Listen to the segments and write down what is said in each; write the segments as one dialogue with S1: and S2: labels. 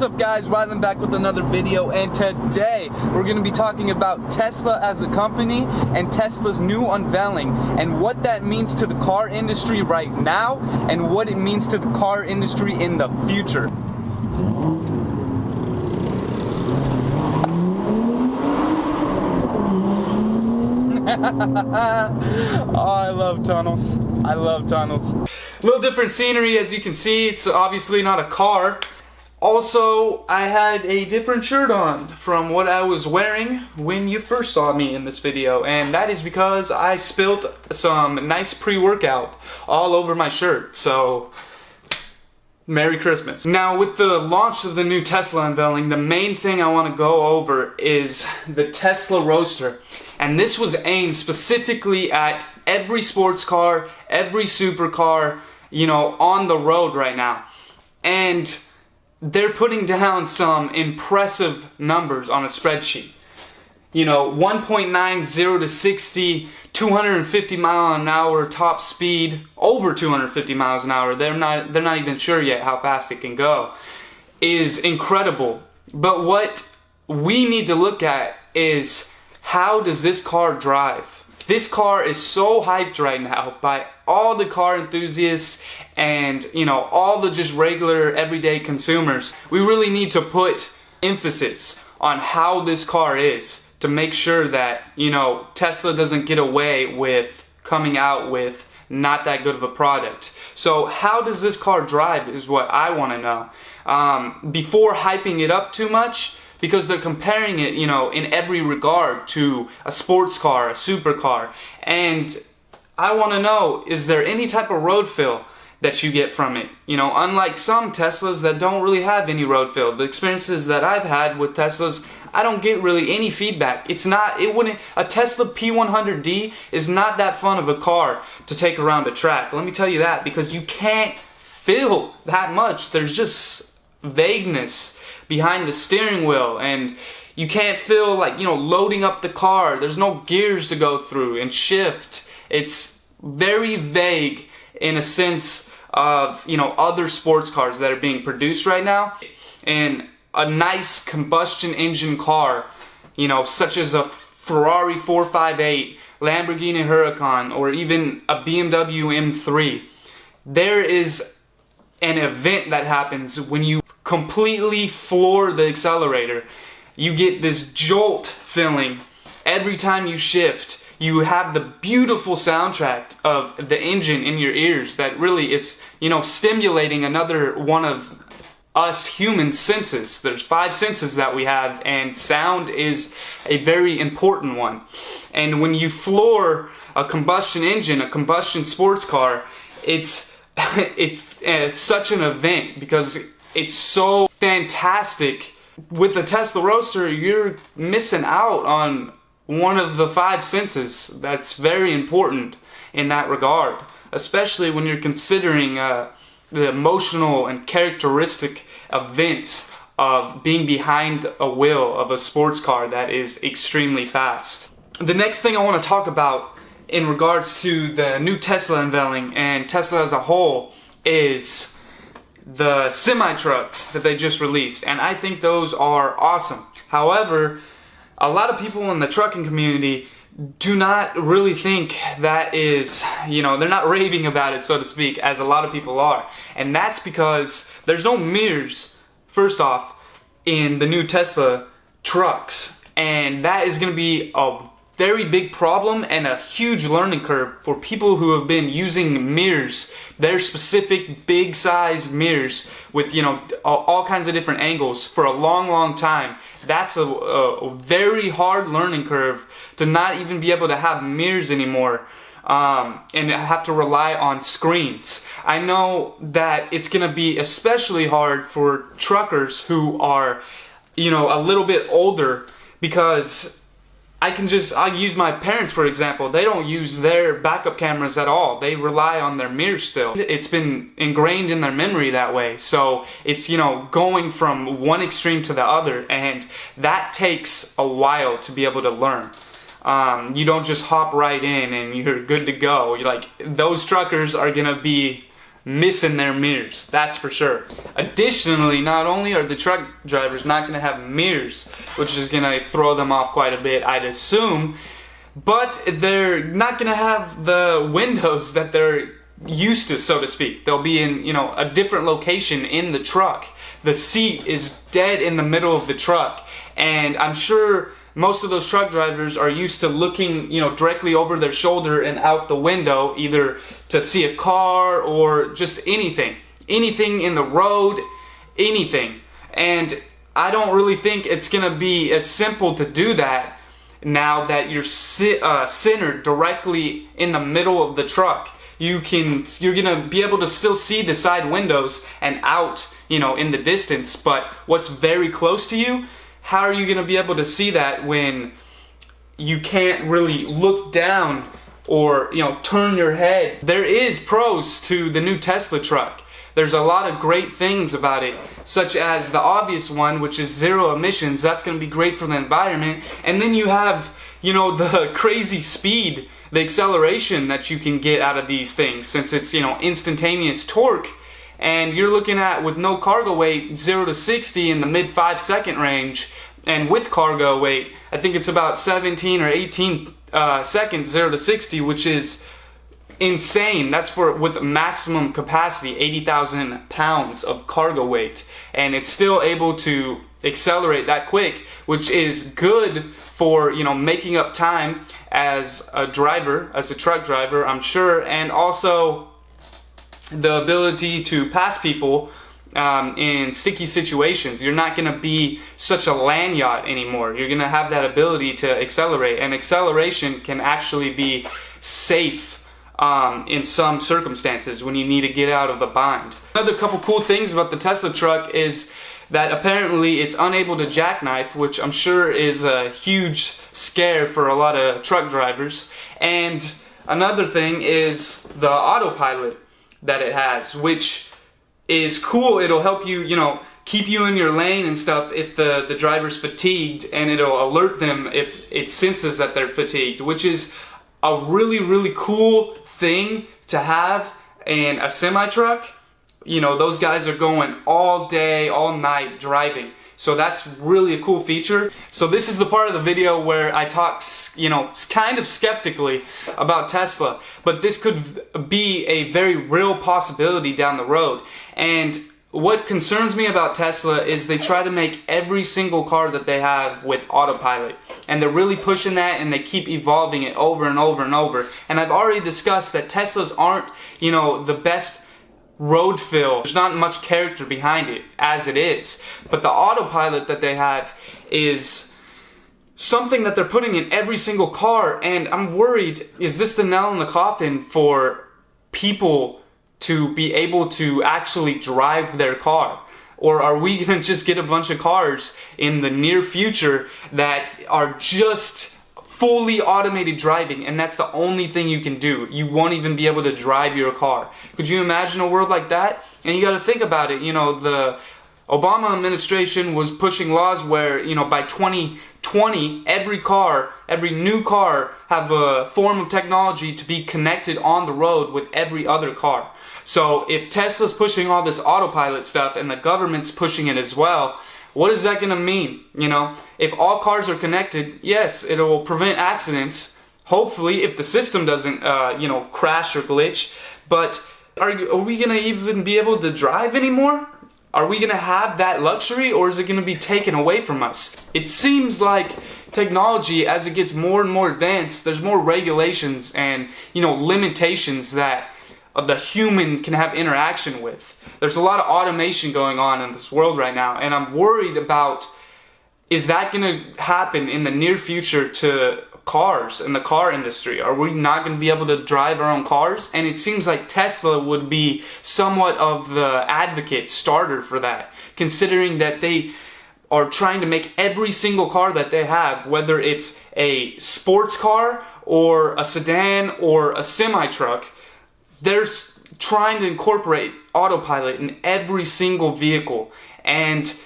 S1: What's up guys, Rylan back with another video, and today we're going to be talking about Tesla as a company and Tesla's new unveiling and what that means to the car industry right now and what it means to the car industry in the future. Oh, I love tunnels. I love tunnels. A little different scenery, as you can see. It's obviously not a car. Also, I had a different shirt on from what I was wearing when you first saw me in this video, and that is because I spilled some nice pre-workout all over my shirt. So, Merry Christmas. Now, with the launch of the new Tesla unveiling, the main thing I want to go over is the Tesla Roadster. And this was aimed specifically at every sports car, every supercar, you know, on the road right now. And they're putting down some impressive numbers on a spreadsheet. You know, 1.90 to 60, 250 mile an hour top speed, over 250 miles an hour. They're not even sure yet how fast it can go. Is incredible. But what we need to look at is, how does this car drive? This car is so hyped right now by all the car enthusiasts and, you know, all the just regular everyday consumers. We really need to put emphasis on how this car is to make sure that, you know, Tesla doesn't get away with coming out with not that good of a product. So how does this car drive is what I want to know. Before hyping it up too much, because they're comparing it, you know, in every regard to a sports car, a supercar. And I want to know, is there any type of road feel that you get from it? You know, unlike some Teslas that don't really have any road feel. The experiences that I've had with Teslas, I don't get really any feedback. A Tesla P100D is not that fun of a car to take around a track. Let me tell you that, because you can't feel that much. There's just vagueness behind the steering wheel, and you can't feel like, you know, loading up the car. There's no gears to go through and shift. It's very vague in a sense of, you know, other sports cars that are being produced right now. And a nice combustion engine car, you know, such as a Ferrari 458, Lamborghini Huracan, or even a BMW M3. There is an event that happens when you completely floor the accelerator. You get this jolt feeling every time you shift. You have the beautiful soundtrack of the engine in your ears that really it's, you know, stimulating another one of us human senses. There's 5 senses that we have, and sound is a very important one. And when you floor a combustion engine, a combustion sports car, it's such an event because it's so fantastic. With the Tesla Roadster, you're missing out on one of the 5 senses that's very important in that regard, especially when you're considering the emotional and characteristic events of being behind a wheel of a sports car that is extremely fast. The next thing I want to talk about in regards to the new Tesla unveiling and Tesla as a whole is the semi-trucks that they just released, and I think those are awesome. However, a lot of people in the trucking community do not really think that is, you know, they're not raving about it, so to speak, as a lot of people are. And that's because there's no mirrors, first off, in the new Tesla trucks. And that is going to be a very big problem and a huge learning curve for people who have been using mirrors, their specific big sized mirrors with, you know, all kinds of different angles for a long time. That's a very hard learning curve to not even be able to have mirrors anymore and have to rely on screens. I know that it's going to be especially hard for truckers who are, you know, a little bit older, because I'll use my parents for example. They don't use their backup cameras at all. They rely on their mirrors still. It's been ingrained in their memory that way. So it's, you know, going from one extreme to the other, and that takes a while to be able to learn. You don't just hop right in and you're good to go. You're like, those truckers are gonna be missing their mirrors, that's for sure. Additionally, not only are the truck drivers not going to have mirrors, which is going to throw them off quite a bit, I'd assume, but they're not going to have the windows that they're used to, so to speak. They'll be in, you know, a different location in the truck. The seat is dead in the middle of the truck, and I'm sure most of those truck drivers are used to looking, you know, directly over their shoulder and out the window, either to see a car or just anything in the road, anything. And I don't really think it's gonna be as simple to do that now that you're centered directly in the middle of the truck. You're gonna be able to still see the side windows and out, you know, in the distance, but what's very close to you, how are you going to be able to see that when you can't really look down or, you know, turn your head? There is pros to the new Tesla truck. There's a lot of great things about it, such as the obvious one, which is zero emissions. That's going to be great for the environment. And then you have, you know, the crazy speed, the acceleration that you can get out of these things, since it's, you know, instantaneous torque. And you're looking at, with no cargo weight, 0 to 60 in the mid 5-second range, and with cargo weight, I think it's about 17 or 18 seconds, 0 to 60, which is insane. That's with maximum capacity, 80,000 pounds of cargo weight, and it's still able to accelerate that quick, which is good for, you know, making up time as a driver, as a truck driver, I'm sure, and also the ability to pass people in sticky situations. You're not going to be such a land yacht anymore. You're going to have that ability to accelerate, and acceleration can actually be safe in some circumstances when you need to get out of a bind. Another couple cool things about the Tesla truck is that apparently it's unable to jackknife, which I'm sure is a huge scare for a lot of truck drivers. And another thing is the autopilot that it has, which is cool. It'll help you, you know, keep you in your lane and stuff if the driver's fatigued, and it'll alert them if it senses that they're fatigued, which is a really, really cool thing to have in a semi-truck. You know, those guys are going all day, all night driving. So that's really a cool feature. So this is the part of the video where I talk, you know, kind of skeptically about Tesla, but this could be a very real possibility down the road. And what concerns me about Tesla is they try to make every single car that they have with autopilot, and they're really pushing that, and they keep evolving it over and over and over. And I've already discussed that Teslas aren't, you know, the best road fill. There's not much character behind it as it is, but the autopilot that they have is something that they're putting in every single car, and I'm worried, is this the nail in the coffin for people to be able to actually drive their car? Or are we gonna just get a bunch of cars in the near future that are just fully automated driving, and that's the only thing you can do? You won't even be able to drive your car. Could you imagine a world like that? And you got to think about it. You know, the Obama administration was pushing laws where, you know, by 2020, every new car have a form of technology to be connected on the road with every other car. So if Tesla's pushing all this autopilot stuff and the government's pushing it as well, what is that going to mean? You know, if all cars are connected, yes, it will prevent accidents, hopefully, if the system doesn't, you know, crash or glitch. But are we going to even be able to drive anymore? Are we going to have that luxury, or is it going to be taken away from us? It seems like technology, as it gets more and more advanced, there's more regulations and, you know, limitations that the human can have interaction with. There's a lot of automation going on in this world right now, and I'm worried about, is that going to happen in the near future to cars and the car industry? Are we not going to be able to drive our own cars? And it seems like Tesla would be somewhat of the advocate starter for that, considering that they are trying to make every single car that they have, whether it's a sports car or a sedan or a semi-truck, they're trying to incorporate autopilot in every single vehicle. And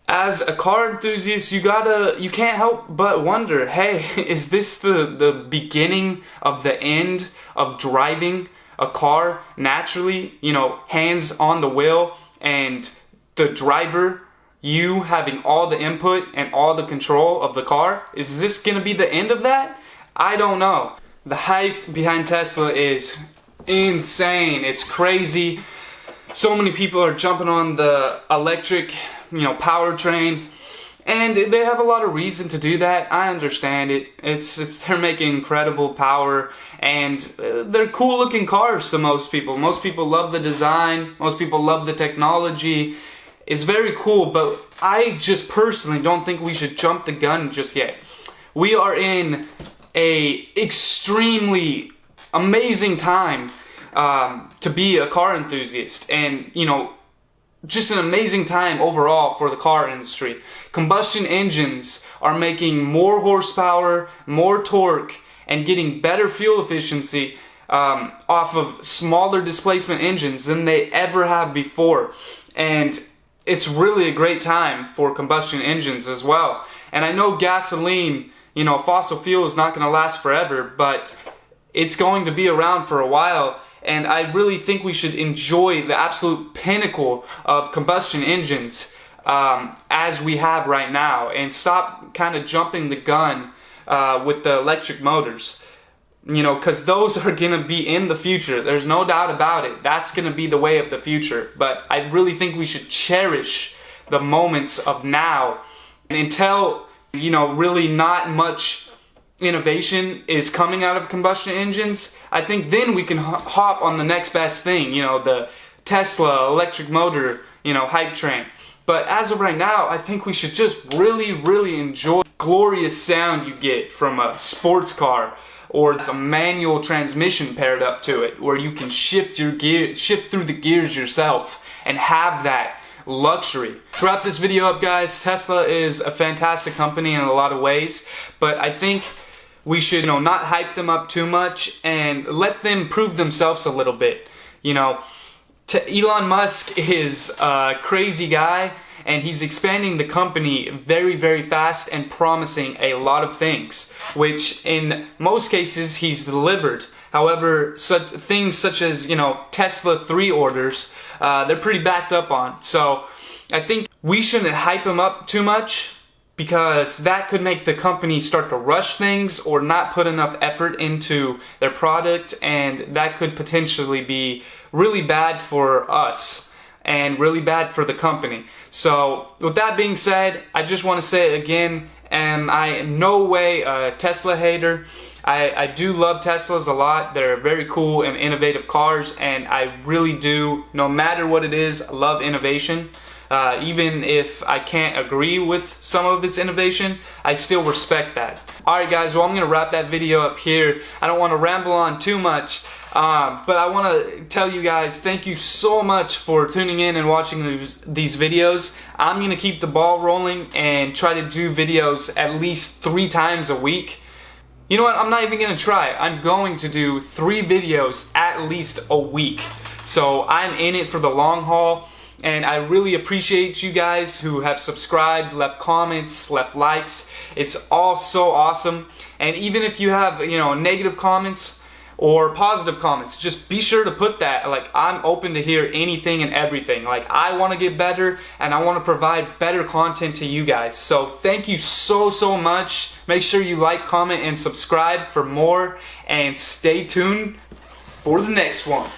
S1: as a car enthusiast, you can't help but wonder, hey, is this the beginning of the end of driving a car naturally, you know, hands on the wheel and the driver, you having all the input and all the control of the car? Is this gonna be the end of that? I don't know. The hype behind Tesla is insane. It's crazy. So many people are jumping on the electric, you know, powertrain, and they have a lot of reason to do that. I understand it. They're making incredible power, and they're cool looking cars to most people. Most people love the design. Most people love the technology. It's very cool, but I just personally don't think we should jump the gun just yet. We are in a extremely amazing time to be a car enthusiast, and you know, just an amazing time overall for the car industry. Combustion engines are making more horsepower, more torque, and getting better fuel efficiency off of smaller displacement engines than they ever have before. And it's really a great time for combustion engines as well. And I know gasoline, you know, fossil fuel is not going to last forever, but it's going to be around for a while. And I really think we should enjoy the absolute pinnacle of combustion engines as we have right now, and stop kind of jumping the gun with the electric motors. You know, because those are going to be in the future. There's no doubt about it. That's going to be the way of the future. But I really think we should cherish the moments of now. And until, you know, really not much innovation is coming out of combustion engines, I think then we can hop on the next best thing, you know, the Tesla electric motor, you know, hype train. But as of right now, I think we should just really enjoy the glorious sound you get from a sports car, or a manual transmission paired up to it, where you can shift through the gears yourself and have that luxury. To wrap this video up, guys, Tesla is a fantastic company in a lot of ways, but I think we should, you know, not hype them up too much and let them prove themselves a little bit. You know, Elon Musk is a crazy guy, and he's expanding the company very fast and promising a lot of things, which in most cases he's delivered. However, things such as, you know, Tesla 3 orders, they're pretty backed up on. So I think we shouldn't hype him up too much, because that could make the company start to rush things or not put enough effort into their product, and that could potentially be really bad for us and really bad for the company. So with that being said, I just want to say it again, and I am no way a Tesla hater. I do love Teslas a lot. They're very cool and innovative cars, and I really do, no matter what it is, love innovation. Even if I can't agree with some of its innovation, I still respect that. Alright guys, well, I'm going to wrap that video up here. I don't want to ramble on too much, but I want to tell you guys thank you so much for tuning in and watching these videos. I'm going to keep the ball rolling and try to do videos at least 3 times a week. You know what, I'm not even going to try. I'm going to do 3 videos at least a week. So I'm in it for the long haul. And I really appreciate you guys who have subscribed, left comments, left likes. It's all so awesome. And even if you have, you know, negative comments or positive comments, just be sure to put that. Like, I'm open to hear anything and everything. Like, I want to get better, and I want to provide better content to you guys. So thank you so much. Make sure you like, comment, and subscribe for more, and stay tuned for the next one.